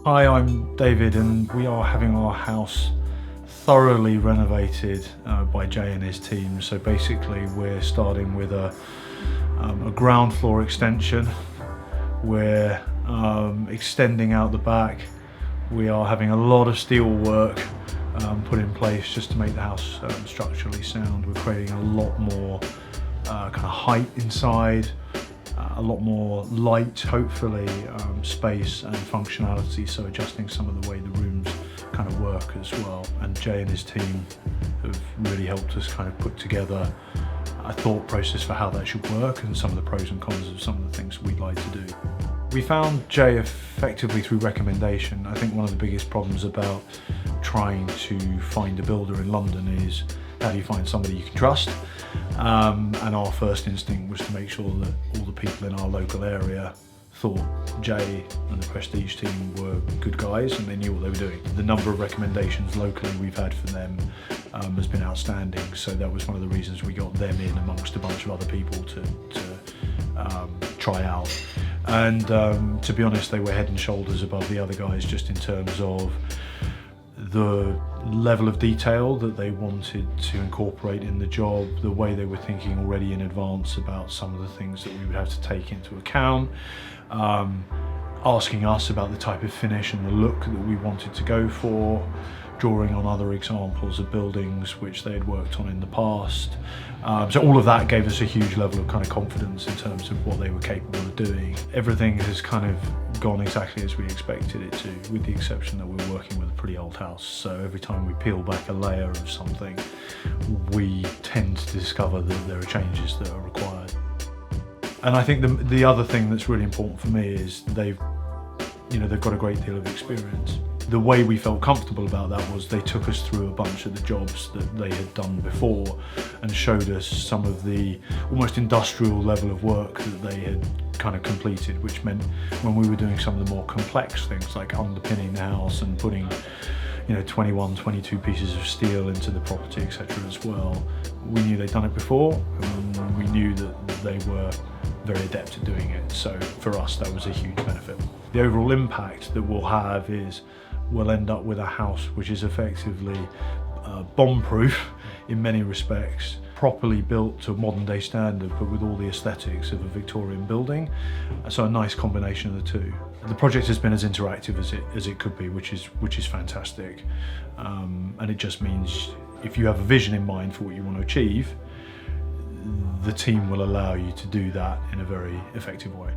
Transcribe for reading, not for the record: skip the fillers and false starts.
Hi, I'm David and we are having our house thoroughly renovated by Jay and his team. So basically we're starting with a ground floor extension. We're extending out the back. We are having a lot of steel work put in place just to make the house structurally sound. We're creating a lot more kind of height inside, a lot more light, hopefully, space and functionality, so adjusting some of the way the rooms kind of work as well. And Jay and his team have really helped us kind of put together a thought process for how that should work and some of the pros and cons of some of the things we'd like to do. We found Jay effectively through recommendation. I think one of the biggest problems about trying to find a builder in London is how do you find somebody you can trust? And our first instinct was to make sure that all the people in our local area thought Jay and the Prestige team were good guys and they knew what they were doing. The number of recommendations locally we've had from them has been outstanding, so that was one of the reasons we got them in amongst a bunch of other people to try out. And to be honest, they were head and shoulders above the other guys just in terms of the level of detail that they wanted to incorporate in the job, the way they were thinking already in advance about some of the things that we would have to take into account, asking us about the type of finish and the look that we wanted to go for, drawing on other examples of buildings which they had worked on in the past. So all of that gave us a huge level of kind of confidence in terms of what they were capable of doing. Everything has kind of gone exactly as we expected it to, with the exception that we're working with a pretty old house. So every time we peel back a layer of something, we tend to discover that there are changes that are required. And I think the other thing that's really important for me is they've got a great deal of experience. The way we felt comfortable about that was they took us through a bunch of the jobs that they had done before and showed us some of the almost industrial level of work that they had kind of completed, which meant when we were doing some of the more complex things like underpinning the house and putting 21, 22 pieces of steel into the property, etc. as well, we knew they'd done it before and we knew that they were very adept at doing it. So for us, that was a huge benefit. The overall impact that we'll have is we'll end up with a house which is effectively bomb-proof in many respects, properly built to a modern day standard, but with all the aesthetics of a Victorian building. So a nice combination of the two. The project has been as interactive as it could be, which is fantastic. And it just means if you have a vision in mind for what you want to achieve, the team will allow you to do that in a very effective way.